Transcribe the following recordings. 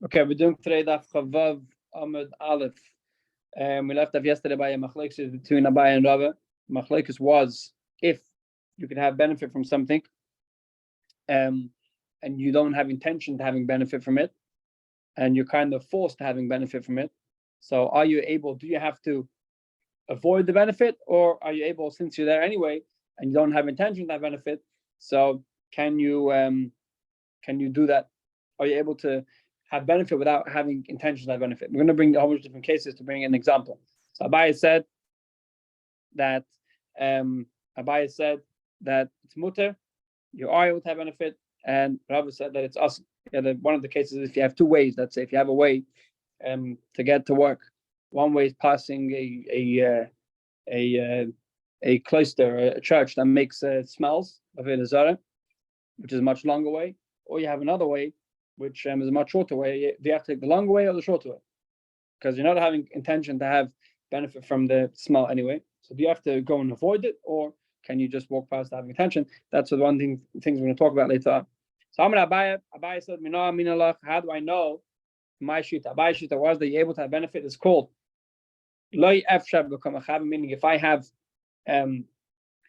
Okay, we're doing today Daf Chavav Amud Aleph. We left off yesterday by a machlekes between Rabbi and Rabbi. Machlekes was if you could have benefit from something, and you don't have intention to having benefit from it, and you're kind of forced to having benefit from it. So, are you able? Do you have to avoid the benefit, or are you able, since you're there anyway and you don't have intention to have benefit? So, can you do that? Are you able to have benefit without having intention to have benefit? We're going to bring a whole bunch of different cases to bring an example. So Abai said that it's mutter, you are able to have benefit, and Rabbi said that it's us. One of the cases is if you have two ways. Let's say if you have a way to get to work, one way is passing a cloister, a church that makes smells of it, which is a much longer way, or you have another way, which is a much shorter way. Do you have to take the longer way or the shorter way? Because you're not having intention to have benefit from the smell anyway. So do you have to go and avoid it, or can you just walk past having intention? That's the things we're going to talk about later on. So Amar Abai said, how do I know my shita? Abai shita was that you're able to have benefit. It's called loy efshar become a, meaning if I have a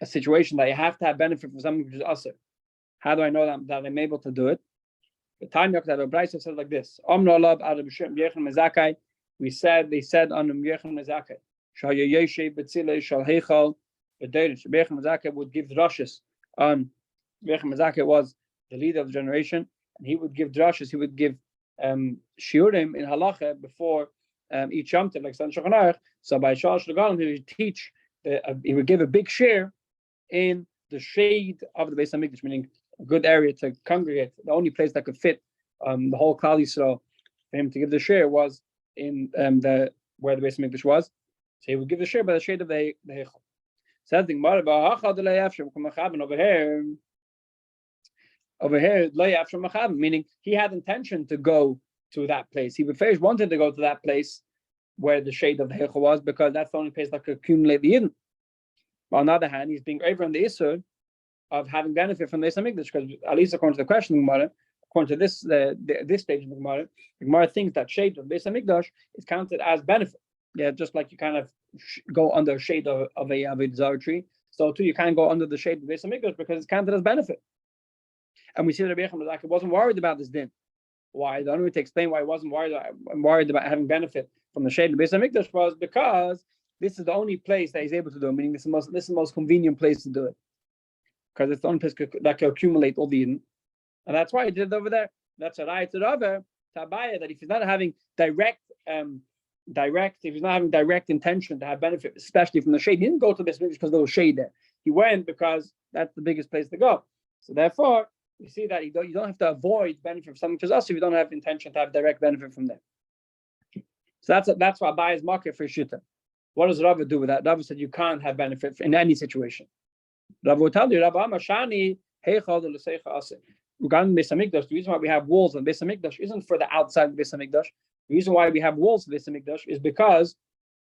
situation that you have to have benefit from something which is asur. How do I know that I'm able to do it? The time that Rabbi says like this: they said on Yechon Mezakai, Mezakai would give drushes on. Yechon Mezakai was the leader of the generation, and he would give drushes. He would give shiurim in halacha before each Yom Tov, like San Shulchan Aruch. So by Shalosh Regalim, he would teach. He would give a big share in the shade of the Beis Hamikdash, meaning a good area to congregate. The only place that could fit the whole Klal Yisrael for him to give the share was in where the Beis Hamikdash was. So he would give the share by the shade of the Heichal. Says the Gemara, over here, meaning he had intention to go to that place. He would first wanted to go to that place where the shade of the Heichal was, because that's the only place that could accumulate the Yidden. But on the other hand, he's being over on the Isur of having benefit from the Beis Hamikdash, because at least according to the question of the Gemara, according to this stage of the Gemara thinks that shade of Beis Hamikdash is counted as benefit. Yeah, just like you kind of go under a shade of a Avodah Zarah tree, so too you can't go under the shade of Beis Hamikdash because it's counted as benefit. And we see that Rabbi Yechon wasn't worried about this din. Why? The only way to explain why he wasn't worried about having benefit from the shade of Beis Hamikdash was because this is the only place that he's able to do it. Meaning this is the most convenient place to do it, because it's the only place that can accumulate all the Eden. And that's why he did it over there. That's a right to Rabbi Tabaya, that if he's not having direct intention to have benefit, especially from the shade, he didn't go to the Beis Hamikdash because there was shade there. He went because that's the biggest place to go. So therefore, you see that you don't have to avoid benefit from something which is us if you don't have intention to have direct benefit from there. So that's why Abai is market for Shita. What does Rabbi do with that? Rabbi said you can't have benefit in any situation. Rabbi will tell you, Rabbi Amashani, regarding Beis Hamikdash, the reason why we have walls on Beis Hamikdash isn't for the outside of Beis Hamikdash. The reason why we have walls of Beis Hamikdash is because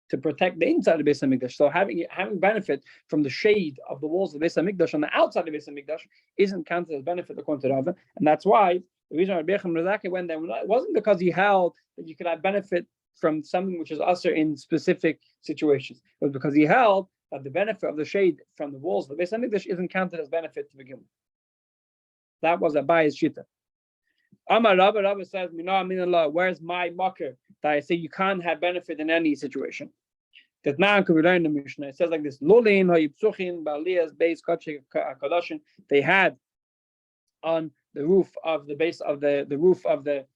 to protect the inside of Beis Hamikdash. So having benefit from the shade of the walls of Beis Hamikdash on the outside of Beis Hamikdash isn't counted as benefit according to Rabbi, and that's why the reason why Rabbi Yechon went there wasn't because he held that you could have benefit from something which is usher in specific situations. It was because he held that the benefit of the shade from the walls of the Beis Hamikdash isn't counted as benefit to begin with. That was Abai's shita. Amar Rabbi says, where's my mocker that I say you can't have benefit in any situation? That now can we learn the Mishnah. It says like this: Lulin hayipsuchin ba'aliyas beis kadoshin. They had on the roof of the base of the roof of the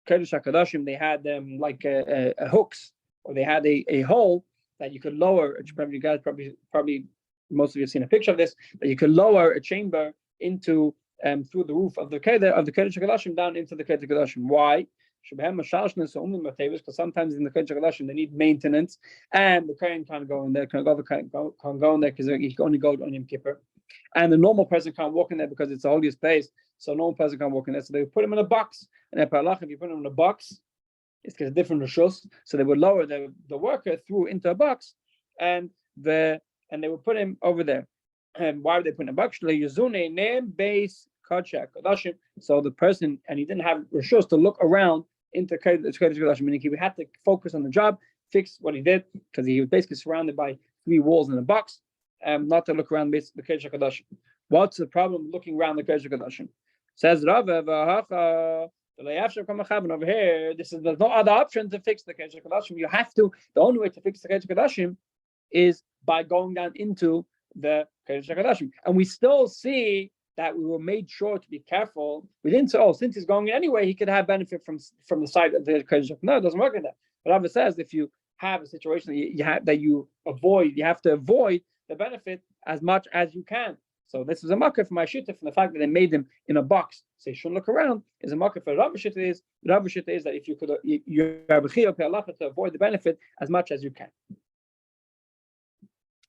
Kodesh HaKadoshim, they had like a hooks, or they had a hole that you could lower. You guys probably most of you have seen a picture of this. That you could lower a chamber into through the roof of the Kodesh HaKadoshim down into the Kodesh HaKadoshim. Why? Because sometimes in the Kodesh HaKadoshim they need maintenance, and the Kohen can't go in there. Can't go in there because he can only go on Yom Kippur, and the normal person can't walk in there because it's the holiest place. So a normal person can't walk in there. So they put him in a box. And if you put him in a box, it's a different rishus. So they would lower the worker through into a box, and they would put him over there. And why would they put him in a box? So the person, and he didn't have rishus to look around into Kodesh Kodashim, meaning he had to focus on the job, fix what he did, because he was basically surrounded by 3 walls in a box, not to look around the Kodesh Kodashim. What's the problem looking around the Kodesh Kodashim? Says Rav, over here, there's no other option to fix the Kodesh Kodashim. You have to. The only way to fix the Kodesh Kodashim is by going down into the Kodesh HaKodashim. And we still see that we were made sure to be careful. We didn't say, since he's going in anyway, he could have benefit from the side of the Kodesh HaKodashim. No, it doesn't work like that. But Rabbi says if you have a situation that you have to avoid the benefit as much as you can. So this is a marker for my shita from the fact that they made him in a box. So you shouldn't look around. Is a marker for Rabbi shita is that if you could, you have a chiyuv to avoid the benefit as much as you can.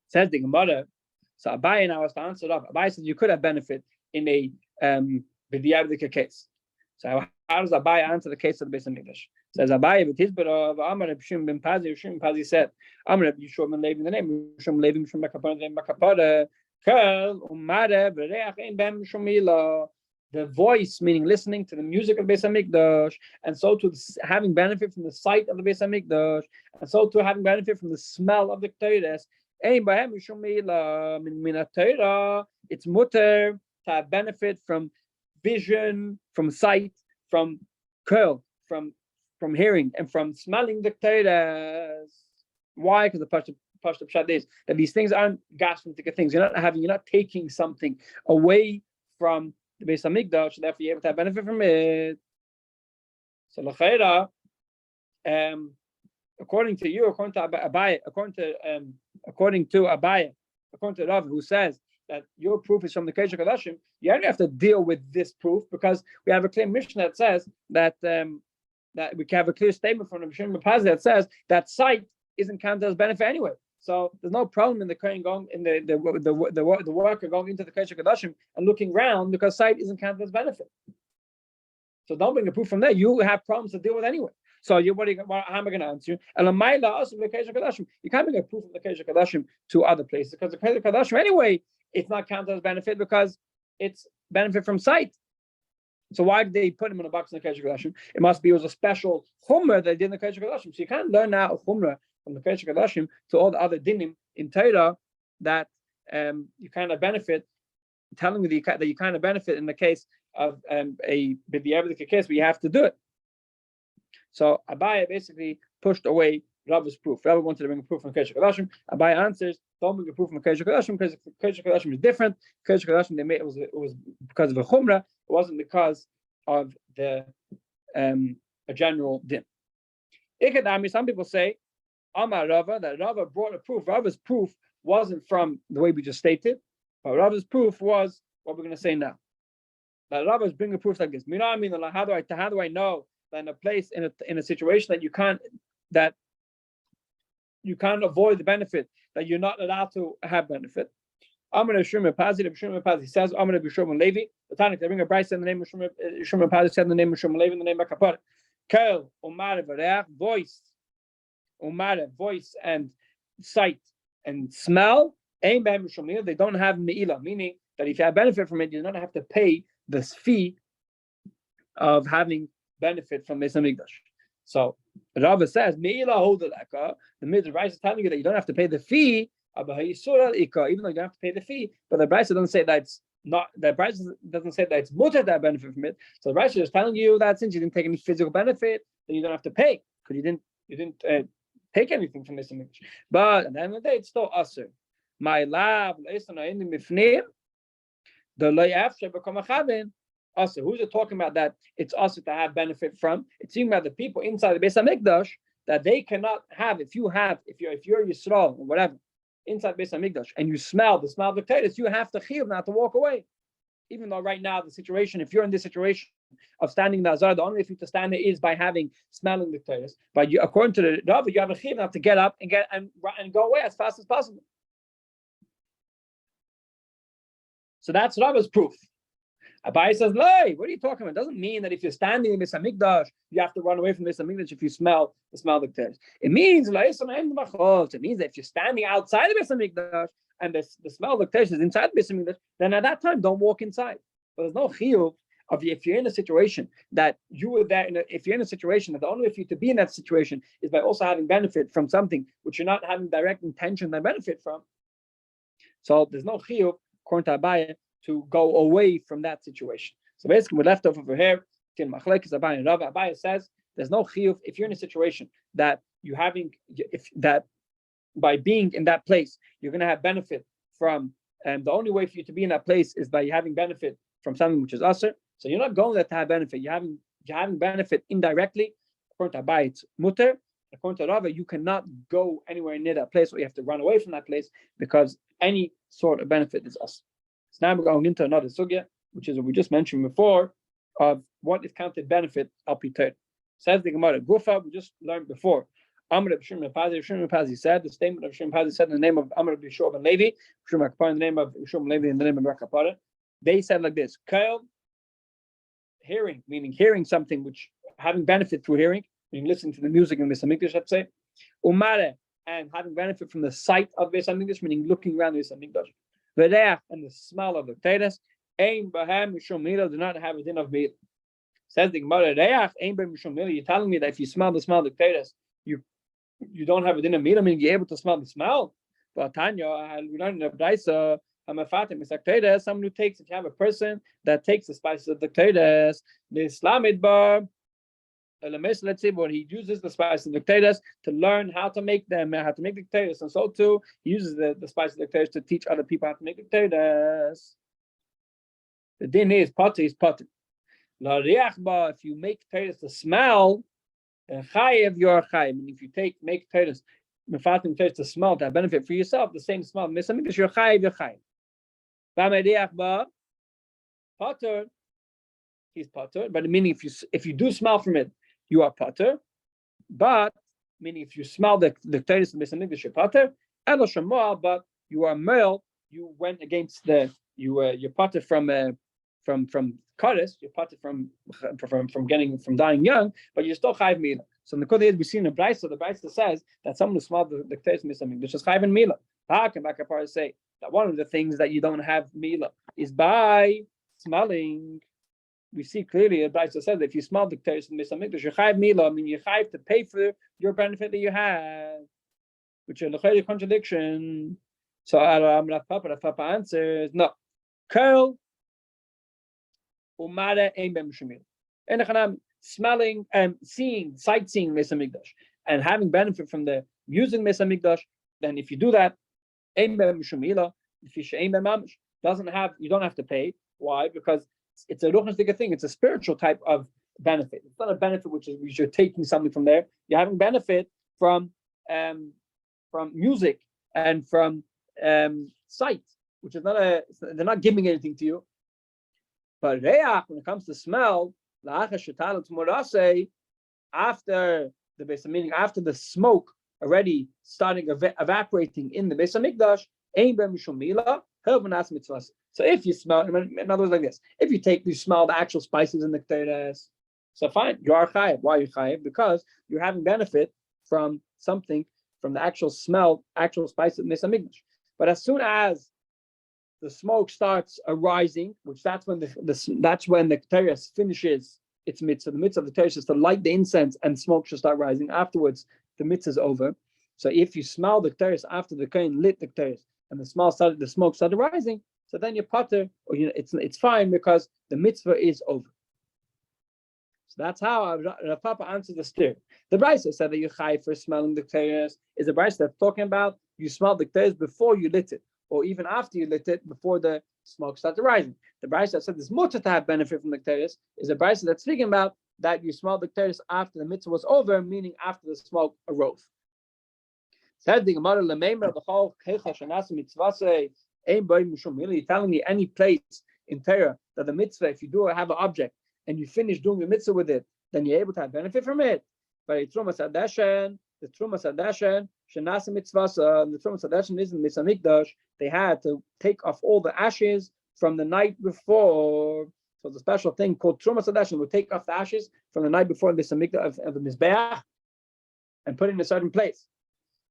Says the Gemara. So Abaye now has to answer Rav. Abaye says you could have benefit in a b'di'avdika case. So how does Abaye answer the case of the Beis Hamikdash? Says Abaye, but his brother Amar Reb Shimon ben Pazi. Shimon ben Pazi said, Amar Reb Yishua ben Levi, the name Shimon Levi, Shimon Makapara, the name Makapara. The voice, meaning listening to the music of the Beis Hamikdash, and so to having benefit from the sight of the Beis Hamikdash, and so to having benefit from the smell of the Ketores. It's mutter to have benefit from vision, from sight, from curl, from hearing, and from smelling the Ketores. Why? Because the Pashto Pshat is that these things aren't gastronomic things. You're not taking something away from the Beis Hamikdash, therefore you're able to have benefit from it. So l'chayra, according to you, according to Abaye, according to Rav, who says that your proof is from the Kodesh HaKodashim, you only have to deal with this proof because we have a clear Mishnah that says that we can have a clear statement from Rabbi Shimon ben Pazi that says that sight isn't counted as benefit anyway. So there's no problem in the Kohen going in the worker going into the Kodesh HaKodashim and looking around because sight isn't counted as benefit. So don't bring a proof from there. You have problems to deal with anyway. So how am I going to answer you? You can't bring a proof of the Kodesh HaKodashim to other places because the Kodesh HaKodashim anyway, it's not counted as benefit because it's benefit from sight. So why did they put him in a box in the Kodesh HaKodashim? It must be it was a special chumrah they did in the Kodesh HaKodashim. So you can't learn now a chumrah from the Kodesh HaKodashim to all the other dinim in Torah that you kind of benefit, telling me that you kind of benefit in the case of a b'di'avdika case where you have to do it. So Abaye basically pushed away Rav's proof. Rav wanted to bring a proof from Kodesh HaKodashim. Abaye answers, don't bring a proof from Kodesh HaKodashim because Kodesh HaKodashim is different. Kodesh HaKodashim they made it was because of a chumrah. It wasn't because of the a general din. Ikadami, some people say Amar Rava, that Rava brought a proof. Rava's proof wasn't from the way we just stated, but Rava's proof was what we're going to say now. That Rava's bringing a proof like this. How do I know that in a place in a situation that you can't avoid the benefit, that you're not allowed to have benefit? I'm going to Shimon Pazi says I'm going to be Shimon Levi. The Tanakh they bring a brayso in the name of Shimon Pazi said in the name of Shimon Levi in the name of Kapar. Kel Umar Vareach voice and sight and smell. They don't have meila, meaning that if you have benefit from it, you don't have to pay this fee of having benefit from Beis Hamikdash. So Rabbi says meila hodalaka. The Midrash is telling you that you don't have to pay the fee. Even though you don't have to pay the fee, but the Brayso doesn't say that it's not. The Brayso doesn't say that it's mutter that benefit from it. So the Brayso is telling you that since you didn't take any physical benefit, then you don't have to pay because you didn't take anything from this image. But at the end of the day, it's still usher. My lab the loyafshe become a chavin. Usher. Who's it talking about that it's usher to have benefit from? It's talking about the people inside the Beis Hamikdash that they cannot have. If you're Yisrael or whatever. Inside Beis Hamikdash, and you smell the smell of the Ketores, you have to chiyuv not to walk away. Even though right now the situation, if you're in this situation of standing in the azar, the only way for you to stand there is by smelling the Ketores. But according to the Rabbi, you have a chiyuv not to get up and go away as fast as possible. So that's Rabbi's proof. Abaye says, "No, what are you talking about? It doesn't mean that if you're standing in Beis Hamikdash, you have to run away from Beis Hamikdash if you smell the Ketores. It means that if you're standing outside of Beis Hamikdash and the smell of the Ketores is inside Beis Hamikdash, then at that time don't walk inside. But there's no chiyuv of if you're in a situation that you were there, if you're in a situation that the only way for you to be in that situation is by also having benefit from something which you're not having direct intention to benefit from. So there's no chiyuv, according to Abaye, to go away from that situation. So basically, we're left over here. Abaye says there's no chiyuv if you're in a situation that you having, if that by being in that place you're going to have benefit from, and the only way for you to be in that place is by having benefit from something which is usher. So you're not going there to have benefit. You're having benefit indirectly. According to Abaye, it's mutter. According to Rabbi, you cannot go anywhere near that place, or you have to run away from that place because any sort of benefit is us. So now we're going into another sugya, which is what we just mentioned before, of what is counted benefit al piter. Says the Gemara, Gufa, we just learned before. Amr Shimon Pazi said, the statement of Shimon Pazi said in the name of Amr Bishop and Levi, Shimon in the name of Bishop and Levi in the name of Rakapara. They said like this: Kail, hearing, meaning hearing something which having benefit through hearing, meaning listening to the music in Beis Hamikdash, let's say. Umare, and having benefit from the sight of Beis Hamikdash, meaning looking around Beis Hamikdash. V'reach, and the smell of the Potash. Ein bahem mishum mila, do not have a din of mila. Says the Gemara, reach ein bahem mishum mila. You're telling me that if you smell the smell of the Potash, you don't have a din of mila, meaning you're able to smell the smell. But Tanya, we learned in the Braisa, someone who takes, if you have a person that takes the spices of the Potash, the Islamid bar, let's say, but he uses the spices of the Potash to learn how to make them, how to make the Potash, and so too he uses the spices of the Potash to teach other people how to make the Potash. The din is potter is potter. If you make Potash to smell, chayev you're chayev. And if you make Potash, mefatim Potash to smell, to have benefit for yourself, the same smell. Because you're chayev, you're chayev. Potter, he's potter, but meaning if you do smell from it, you are potter. But meaning if you smell the Potash in Beis Hamikdash, you're potter. Elo shamoah, but you are male. You went against you're potter from Kaddish, you're potter from dying young, but you're still chayiv mila. So in the Kodesh we see in the Braisa says that someone who smelled the Potash in Beis Hamikdash is chayiv in mila. How can Bakapar say that one of the things that you don't have mila is by smelling? We see clearly, the Braisa says that if you smell the Potash in Beis Hamikdash, you're chayiv mila. I mean, you're chayiv to pay for your benefit that you have, which is a contradiction. So Rav Papa answers, no. Curl umare ein bem shemil. And smelling and seeing, sightseeing Beis Hamikdash, and having benefit from the using Beis Hamikdash, then if you do that, ein bem shemila, if you ein bem mamish, you don't have to pay. Why? Because it's a ruchnistic thing. It's a spiritual type of benefit. It's not a benefit which you're taking something from there. You're having benefit from music and from sight, which is they're not giving anything to you. But reach, when it comes to smell, after the Beis, meaning after the smoke already starting evaporating in the Beis Hamikdash, ein bem mishum mila, hervnas mitzvahs. So if you smell, in other words, like this, if you smell the actual spices in the Potash, so fine, you are chayiv. Why are you chayiv? Because you're having benefit from something, from the actual smell, actual spices in the Beis Hamikdash. But as soon as the smoke starts arising, which that's when the Potash finishes its mitzvah. The mitzvah of the Potash is to light the incense, and smoke should start rising. Afterwards, the mitzvah is over. So if you smell the Potash after the Kohen lit the Potash, and the smoke started rising, so then you're potter, or it's fine because the mitzvah is over. So that's how Rav Papa answered the stir. The Braisa said that you're chayiv for smelling the Potash. Is a Braisa that's talking about you smell the Potash before you lit it, or even after you lit it, before the smoke started rising. The Braisa that said there's mutter to have benefit from the Potash is a Braisa that's speaking about that you smell the Potash after the mitzvah was over, meaning after the smoke arose. Said the Gemara, you're telling me any place in Torah that the mitzvah, if you do have an object and you finish doing the mitzvah with it, then you're able to have benefit from it. But the Trumas Hadashan, Shenasa Mitzvah, the Trumas Hadashan is in Beis Hamikdash. They had to take off all the ashes from the night before. So the special thing called Trumas Hadashan would take off the ashes from the night before the Beis Hamikdash of the Mizbeach and put it in a certain place.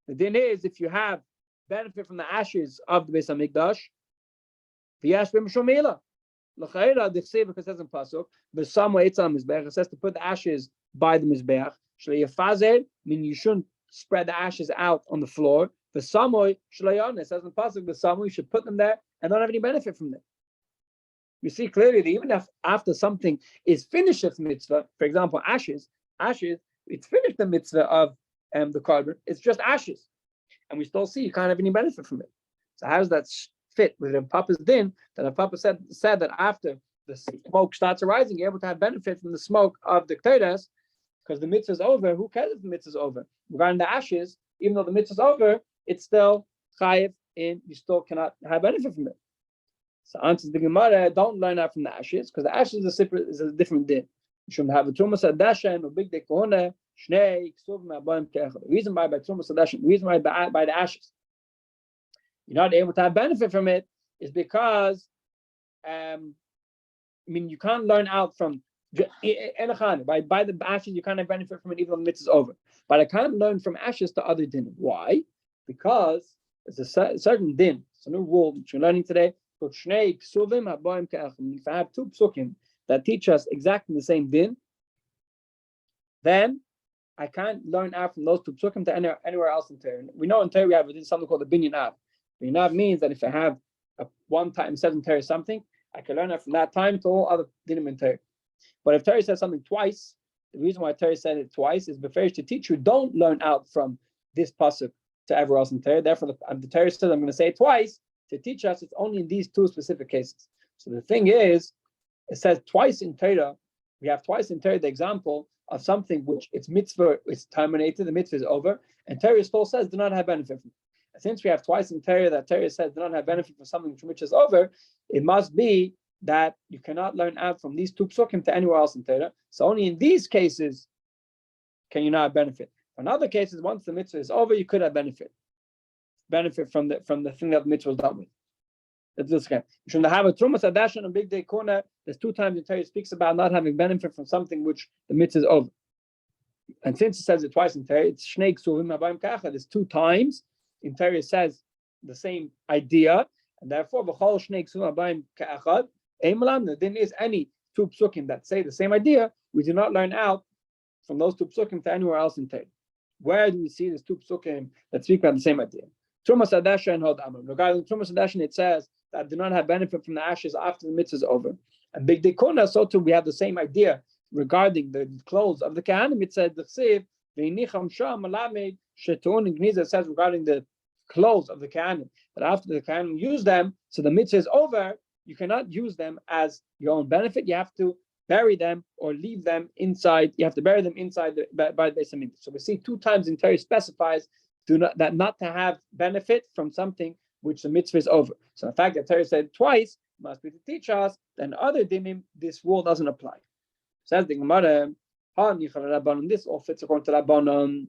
The din is, if you have benefit from the ashes of the Beis Hamikdash, v'yash b'mishum mila, L'chayra dichsev because it says in pasuk, b'samwa etzam mizbeach. It says to put the ashes by the mizbeach. Shleyafazer, meaning you shouldn't spread the ashes out on the floor. B'samoy shleyon. It says in pasuk, b'samoy, you should put them there and don't have any benefit from them. You see clearly that even if after something is finished its mitzvah, for example, ashes, it's finished the mitzvah of the carbon. It's just ashes, and we still see you can't have any benefit from it. So how does that fit with the Papa's din? That the Papa said that after the smoke starts arising, you're able to have benefit from the smoke of the Potash, because the mitzvah is over. Who cares if the mitzvah is over? Regarding the ashes, even though the mitzvah is over, it's still chayiv, and you still cannot have benefit from it. So answers the Gemara, don't learn out from the ashes, because the ashes is a different din. You shouldn't have a trumas adashan or big dekona shnei ksuvim abayim kecha. The reason why by trumas adashan, the reason why by the ashes, you're not able to have benefit from it is because, you can't learn out from by the ashes. You can't have benefit from it even though the mitzvah is over. But I can't learn from ashes to other din. Why? Because it's a certain din. It's a new rule that you're learning today. If I have two psukim that teach us exactly the same din, then I can't learn out from those two psukim to anywhere else in Torah. We know in Torah we have something called the binyan av. Binyan av means that if I have a one time says in Torah something, I can learn it from that time to all other dinim in Torah. But if Torah says something twice, the reason why Torah said it twice is beferish to teach you don't learn out from this pasuk to everywhere else in Torah. Therefore, the Torah says I'm going to say it twice to teach us it's only in these two specific cases. So the thing is, it says twice in Torah. We have twice in Torah the example of something which its mitzvah is terminated, the mitzvah is over, and Torah still says do not have benefit from it. And since we have twice in Torah that Torah says do not have benefit from something which is over, it must be that you cannot learn out from these two psukim to anywhere else in Torah. So only in these cases can you not have benefit. In other cases, once the mitzvah is over, you could have benefit from the thing that the mitzvah was done with. That's this kind. You should have a trumas adashan and big day corner. There's two times in Torah speaks about not having benefit from something which the mitzvah is over. And since it says it twice in Torah, it's shnei ksuvim abayim kacha. There's two times in Torah it says the same idea, and therefore v'chol shnei ksuvim abayim kacha. There is any two psukim that say the same idea. We do not learn out from those two psukim to anywhere else in Torah. Where do we see these two psukim that speak about the same idea? Trumas adashan and hod amram. Regarding trumas adashan, it says that do not have benefit from the ashes after the mitzvah is over. And big dekona, so too we have the same idea regarding the clothes of the kahanim. It says the chsiv veinicham sham malamed shetun and gniza. It says regarding the clothes of the kahanim that after the kahanim use them, so the mitzvah is over. You cannot use them as your own benefit. You have to bury them or leave them inside. You have to bury them inside by the Beis Hamikdash. So we see two times in Torah specifies not to have benefit from something which the mitzvah is over. So the fact that Torah said twice must be to teach us that other dinim this rule doesn't apply. Says the Gemara, this all fits according to Rabbanon.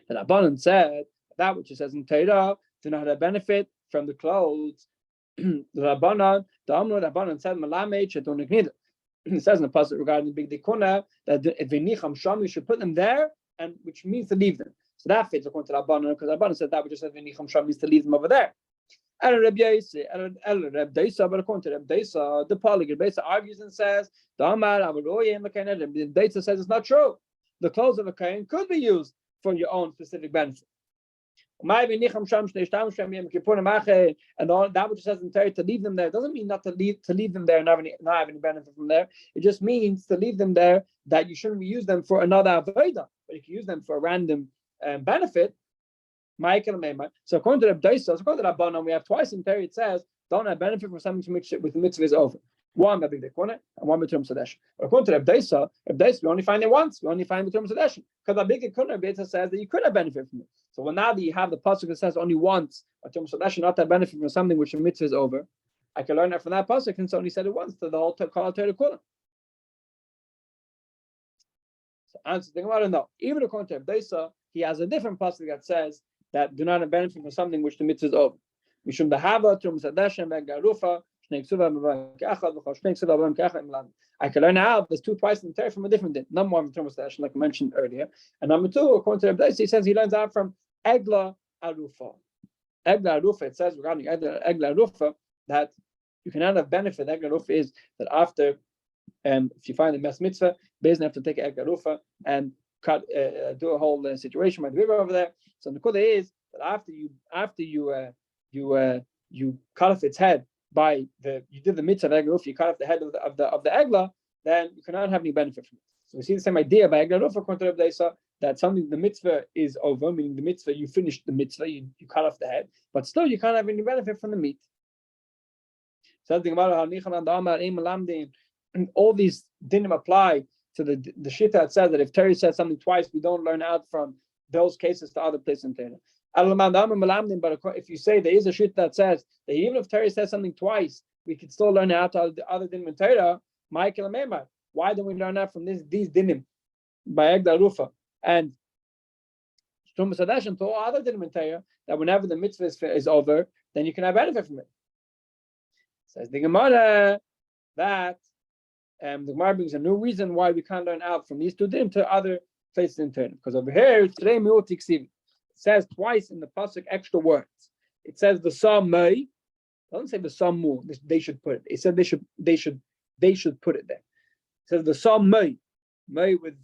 The Rabbanon said that which it says in Torah do not have benefit from the clothes. The Rabbanon said Malamed Shetun Gnida. It says in the pasuk regarding the big dikuna that if v'nicham sham you should put them there, and which means to leave them. So that fits according to Rabbanon, because Rabbanon said that which just says v'nicham sham means to leave them over there. And Rabbi Daisa, but according to Rabbi Daisa, the polygon Daisa argues and says the Amar Avaroyim Rabbi Daisa says it's not true. The clothes of a kohen could be used for your own specific benefit. And all that which says in Torah to leave them there doesn't mean not to leave them there and not have any benefit from there. It just means to leave them there that you shouldn't use them for another avodah, but you can use them for a random benefit. So according to Rabbi Daisa, according to Rabbanon, we have twice in Torah it says don't have benefit from something with the mitzvah is over. One by big dekona and one by Turim Sadesh. But according to Rabbi Daisa, we only find it once. We only find the Turim Sadesh because by big dekona, Rabbi Daisa says that you could have benefit from it. So when now that you have the pasuk that says only once, a Turim Sadesh not have benefit from something which the mitzvah is over, I can learn that from that pasuk and only said it once to the whole Kol Torah Kula. So answer the Gemara, no. Even according to Rabbi Daisa, he has a different pasuk that says that do not have benefit from something which the mitzvah is over. Mishum dahava Turim Sadesh and Garufa. I can learn now there's two twice in the Torah from a different din. Number one from Potash, like I mentioned earlier, and number two, according to Rabbi, he says he learns out from Egla Arufa. Egla Arufa, it says regarding Egla Arufa that you cannot have benefit. Egla Rufa is that after, if you find a Mes Mitzvah, Beis have to take Egla Rufa and cut, do a whole situation by the river over there. So the Kuda is that after you cut off its head you did the mitzvah of Egla Rufa, you cut off the head of the Egla, then you cannot have any benefit from it. So we see the same idea by Egla Rufa according to Rabbi Isa, that something, the mitzvah is over, meaning the mitzvah, you finished the mitzvah, you cut off the head, but still you can't have any benefit from the meat. So and all these didn't apply to the shita that says that if Terry says something twice, we don't learn out from those cases to other places in Torah. But if you say there is a shita that says that even if Terry says something twice, we could still learn out to other dinim in Torah, why don't we learn out from these dinim by Egla Rufa and Shtum Sadash and to all other dinim in Torah, that whenever the mitzvah is over, then you can have benefit from it? Says the Gemara that the Gemara brings a new reason why we can't learn out from these two dinim to other places in Torah. Because over here, it says twice in the pasuk extra words. It says the Sam May. It doesn't say the Sam Mu. They should put it. It said they should put it there. It says the Sam May with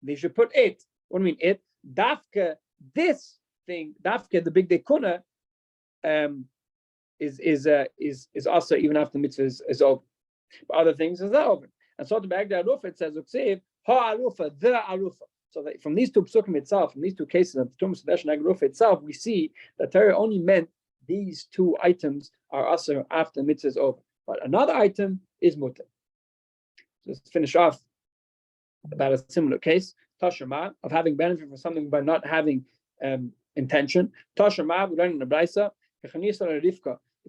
they should put it. What do you mean it? Dafka, this thing, Dafka, the big dekuna, is also even after the mitzvah is over. But other things is not over. And so to Baghdad Arufa, it says Uksiv, Ha Arufa, the Arufa. So that from these two psukim itself, from these two cases of Tum Sadesh and Arufa itself, we see that Torah only meant these two items are also after the mitzvah is over. But another item is mutter. Just finish off about a similar case. Tashama, of having benefit from something by not having intention. Tashama, we learn in the Braisa, if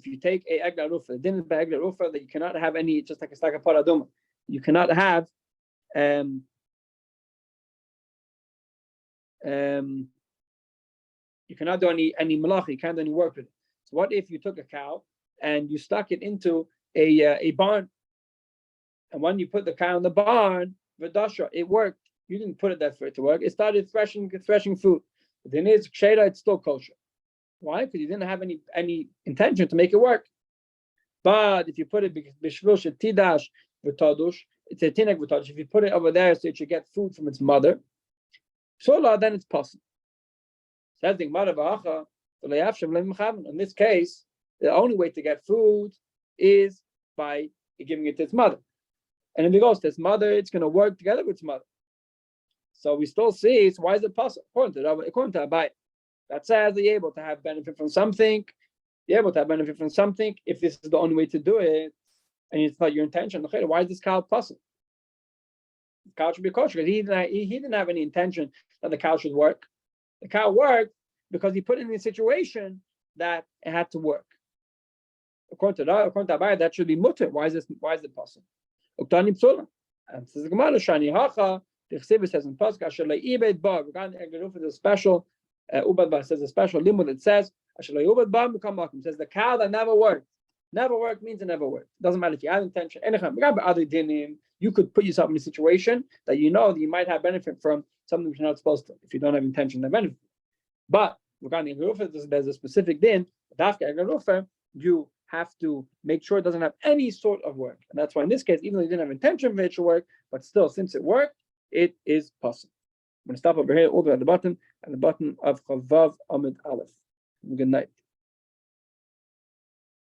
you take a Egla Rufa, the din by Egla Rufa that you cannot have any, just like it's like a paraduma, you cannot have you cannot do any malacha, you can't do any work with it. So what if you took a cow and you stuck it into a barn, and when you put the cow in the barn, Vadasha, it worked. You didn't put it there for it to work. It started threshing food. But then it's kshera, it's still kosher. Why? Because you didn't have any intention to make it work. But if you put it b'shvil shetidash v'tadush, it's a tinek v'tadush. If you put it over there so it should get food from its mother, so then it's possible. Says the Gemara v'acha, in this case, the only way to get food is by giving it to its mother. And if it goes to its mother, it's going to work together with its mother. So we still see, so why is it possible? According to Rabbi, that says that you're able to have benefit from something. You're able to have benefit from something if this is the only way to do it, and it's not your intention. Why is this cow possible? The cow should be kosher because he didn't have any intention that the cow should work. The cow worked because he put it in a situation that it had to work. According to Rabbi, that should be mutter. Why is it possible? And says the Gemara, Shani Hacha, the Chsiva says in Pasuk, Ashalei Ibed Bag. There's a special Ubad says a special limud that says Ashalei Ubed Bag Mukam says the cow that never worked. Never worked means it never worked. It doesn't matter if you had intention. You could put yourself in a situation that you know that you might have benefit from something which you're not supposed to if you don't have intention to benefit. But regarding there's a specific din. You have to make sure it doesn't have any sort of work. And that's why in this case, even though you didn't have intention for it to work, but still, since it worked, it is possible. I'm going to stop over here all the way at the bottom of Chavav Amid Aleph. Good night.